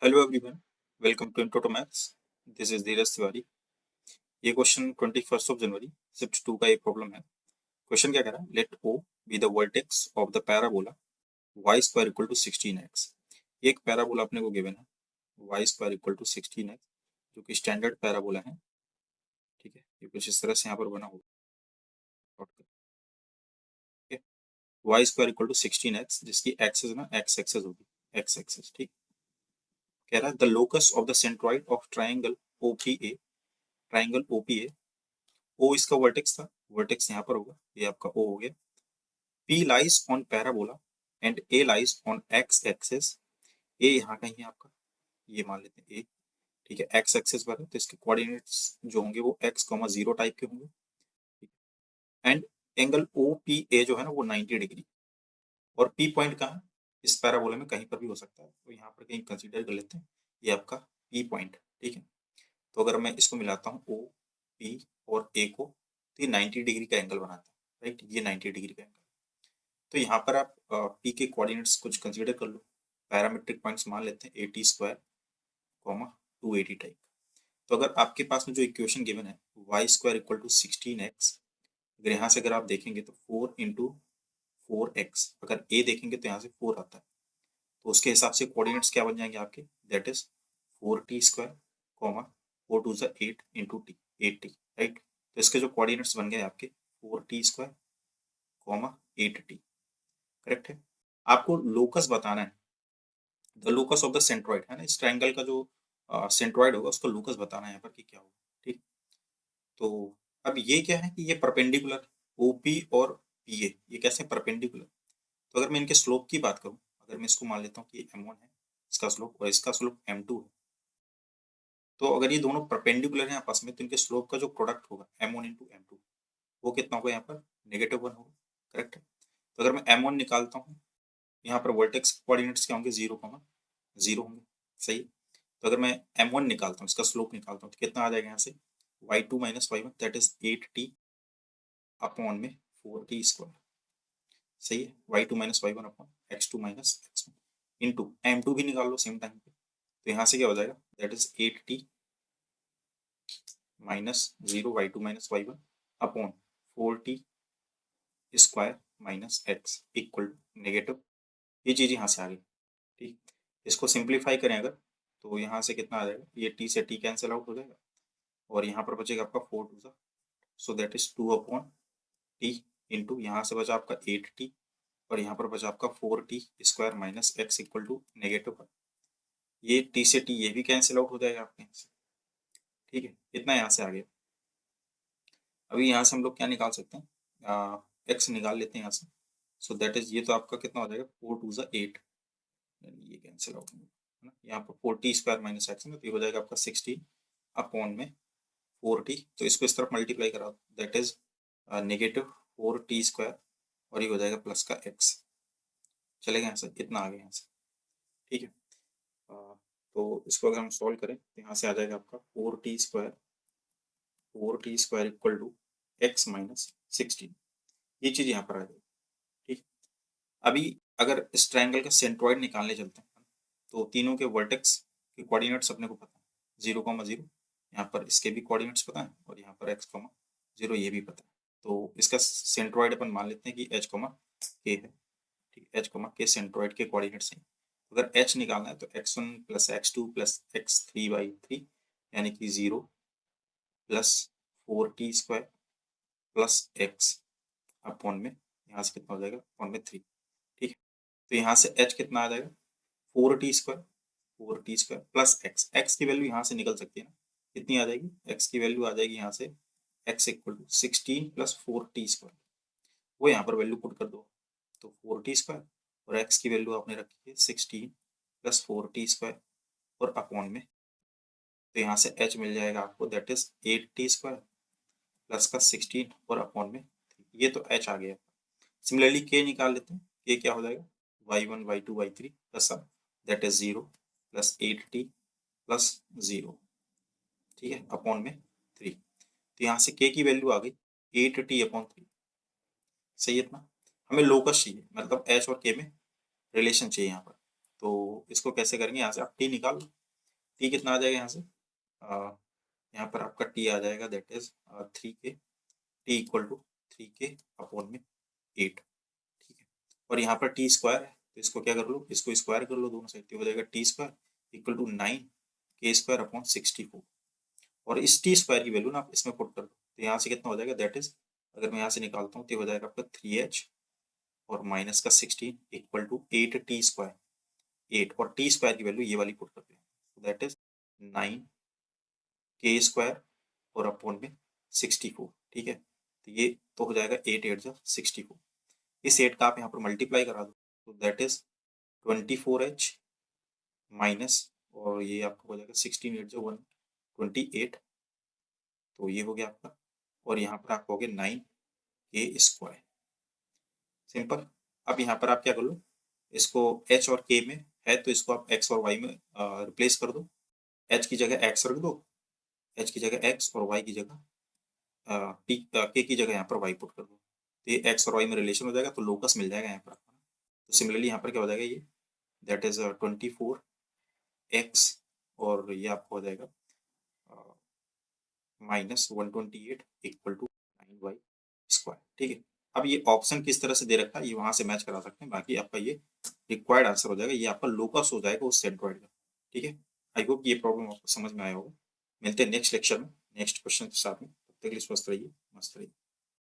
Hello everyone, welcome to intro to maths. This is Dheeraj Tiwari. ये question 21 जनवरी shift 2 का एक problem है। क्वेश्चन क्या कह रहा है? Let O be the vertex of the parabola Y square equal to 16x। एक पैराबोला अपने को गिवन है Y square equal to 16x, जो कि स्टैंडर्ड पैराबोला है। ठीक है, ये कुछ इस तरह से यहाँ पर बना होगा। Y square equal to 16x, जिसकी एक्सेस ना एक्स एक्सेस होगी, एक्स एक्सेस। ठीक, कह रहा है the locus of the centroid of triangle OPA, triangle OPA. O इसका वर्टेक्स था, वर्टेक्स यहाँ पर होगा, ये आपका ओ हो गया। P lies on parabola and A lies on X axis. A यहाँ कहीं है आपका, ये मान लेते हैं ए। ठीक है, एक्स एक्सेस पर है तो इसके कोऑर्डिनेट्स जो होंगे वो x, 0 टाइप के होंगे। And angle O P A जो है ना वो 90 डिग्री। और P पॉइंट कहाँ है? इस पैराबोला में कहीं पर भी हो सकता है, तो यहाँ पर कहीं कंसीडर कर लेते हैं, ये आपका P पॉइंट। ठीक है, तो अगर मैं इसको मिलाता हूँ ओ पी और ए को, तो ये 90 डिग्री का एंगल बनाता है। राइट, ये 90 डिग्री का एंगल। तो यहाँ पर आप पी के कोऑर्डिनेट्स कुछ कंसीडर कर लो, पैरामेट्रिक पॉइंट्स मान लेते हैं 80 स्क्वायर कॉमा 280 टाइप। तो अगर आपके पास में जो इक्वेशन गिवन है Y square equal to 16x, अगर यहाँ से अगर आप देखेंगे तो 4 इंटू 4x, अगर ए देखेंगे तो यहाँ से 4 आता है, तो उसके हिसाब से कोऑर्डिनेट्स क्या बन जाएंगे आपके? That is 4t square comma 4 to ज़ा 8 इंटू टी, 8t। राइट, तो इसके जो कोऑर्डिनेट्स बन गए आपके 4t square comma 8t। Correct है। आपको लोकस बताना है, the locus of the centroid है ना, इस ट्रायंगल का जो सेंट्रॉइड होगा उसका लोकस बताना है यहाँ पर कि क्या होगा। ठीक, तो अब ये क्या है कि ये परपेंडिकुलर ओपी और पीए, ये कैसे परपेंडिकुलर? तो अगर मैं इनके स्लोप की बात करूं, अगर मैं इसको मान लेता हूँ कि m1 है इसका स्लोप और इसका स्लोप m2 है, तो अगर ये दोनों परपेंडिकुलर हैं आपस में तो इनके स्लोप का जो प्रोडक्ट होगा m1 इंटू m2, वो कितना होगा? यहाँ पर -1 होगा। करेक्ट है। तो अगर मैं m1 निकालता हूँ, यहाँ पर वर्टेक्स कोऑर्डिनेट्स क्या होंगे? 0, 0 होंगे। सही है। तो अगर मैं m1 निकालता हूँ, इसका स्लोप निकालता हूँ, तो कितना आ जाएगा यहाँ से? y2 minus y1, that is 8t upon में 4t स्क्वायर। सही है, y2 minus y1 upon x2 minus x1 into m2 भी निकाल लो सेम टाइम पे, तो यहाँ से क्या हो जाएगा? That is 8t minus 0 y2 minus y1 upon 4t square minus x equal to negative. ये चीज़ यहाँ से आ गई। ठीक, इसको सिंप्लीफाई करें अगर, तो यहाँ से कितना आ जाएगा? ये t से t कैंसिल आउट हो जाएगा और यहाँ पर बचेगा आपका 4 टू ज़ा, so that is 2 upon T into यहाँ से बचा आपका 8t और यहाँ पर बचा आपका 4t square minus x equal to negative. ये t से t ये भी कैंसिल आउट हो जाएगा आपके यहाँ से। ठीक है, इतना यहाँ से आ गया। अभी यहाँ से हम लोग क्या निकाल सकते हैं? x निकाल लेते हैं यहाँ से। सो दैट इज, ये तो आपका कितना हो जाएगा? 4 टू ज़ा 8, ये कैंसिल आउट है ना, यहाँ पर 4t स्क्वायर माइनस x है ना, तो ये हो जाएगा आपका 16 अपॉन में 4t, तो इसको इस तरफ मल्टीप्लाई करा, that is negative 4t square और ये हो जाएगा प्लस का x। चलेगा यहाँ से, इतना आ गया यहाँ से। ठीक है, तो इसको अगर हम सॉल्व करें तो यहाँ से आ जाएगा आपका 4t square equal to x minus 16, ये चीज़ यहाँ पर आ जाएगी। ठीक, अभी अगर इस ट्रायंगल का सेंट्रॉइड निकालने चलते हैं तो तीनों के वर्टेक्स के कोऑर्डिनेट्स अपने को पता है, 0, 0, यहाँ पर इसके भी कोऑर्डिनेट्स पता है और यहाँ पर x, 0 ये भी पता है। तो इसका सेंट्रॉइड अपन मान लेते हैं कि h, k है। ठीक, h, k सेंट्रॉइड के कोऑर्डिनेट्स हैं। अगर h निकालना है तो x1 plus x2 plus x3/3 यानी कि 0 plus 4t square plus x upon में यहाँ से कितना हो जाएगा? अपॉन में 3। ठीक है, तो यहाँ से h कितना आ जाएगा? 4t स्क्वायर प्लस x की वैल्यू यहाँ से निकल सकती है ना, कितनी आ जाएगी? x की वैल्यू आ जाएगी यहाँ से x equal to 16 plus 4t square, वो यहाँ पर वैल्यू पुट कर दो, तो 4t स्क्वायर और x की वैल्यू आपने रखी है 16 प्लस 4t स्क्वायर और अपॉन में, तो यहाँ से h मिल जाएगा आपको, that is 8t square plus का 16 और अपॉन में, ये तो h आ गया। सिमिलरली k निकाल लेते हैं, k क्या हो जाएगा? y1 y2 y3 प्लस सब, that is 0 plus 8t plus 0। ठीक है, अपॉन में 3, तो यहाँ से k की वैल्यू आ गई 8t अपॉन 3। सही है इतना? हमें लोकस चाहिए, मतलब h और k में रिलेशन चाहिए यहाँ पर, तो इसको कैसे करेंगे, यहाँ से आप टी निकाल लो। टी कितना आ जाएगा यहाँ से, यहाँ पर आपका टी आ जाएगा that is 3k, T equal to 3k upon में 8, ठीक है। और यहाँ पर टी स्क्वायर है तो इसको क्या कर लो, इसको स्क्वायर कर लो दोनों साइड, तो हो जाएगा T square equal to 9k square upon 64। और इस टी स्क्वायर की वैल्यू ना आप इसमें पुट कर दो, तो यहाँ से कितना हो जाएगा दैट इज, अगर मैं यहाँ से निकालता हूँ तो हो जाएगा आपका 3h और माइनस का 16 इक्वल टू 8t स्क्वायर, 8 और टी स्क्वायर की वैल्यू ये वाली पुट करते हैं, दैट इज 9k स्क्वायर और अपॉन में 64, ठीक है। तो ये तो हो जाएगा 8 8 64, इस 8 का आप यहाँ पर मल्टीप्लाई करा दो, तो दैट इज 24h माइनस, और ये आपको हो जाएगा 16 8 128, तो ये हो गया आपका, और यहाँ पर आप हो गए 9k स्क्वायर, सिंपल। अब यहाँ पर आप क्या कर लो, इसको h और k में है तो इसको आप x और y में रिप्लेस कर दो, h की जगह x रख दो, h की जगह x और y की जगह k की जगह यहाँ पर y पुट कर दो, तो ये x और y में रिलेशन हो जाएगा, तो लोकस मिल जाएगा यहाँ पर। तो सिमिलरली यहाँ पर क्या हो जाएगा, ये दैट इज 24x और ये आपको हो जाएगा minus 128 equal to 9y square, ठीक है। अब ये ऑप्शन किस तरह से दे रखा है ये वहां से मैच करा सकते हैं, बाकी आपका ये रिक्वायर्ड आंसर हो जाएगा, ये आपका लोकस हो जाएगा उस सेंट्रॉइड का, ठीक है। आई होप ये प्रॉब्लम आपको समझ में आया होगा। मिलते हैं नेक्स्ट लेक्चर में नेक्स्ट क्वेश्चन के साथ में, तब तक के लिए स्वस्थ रहिए, मस्त रहिए।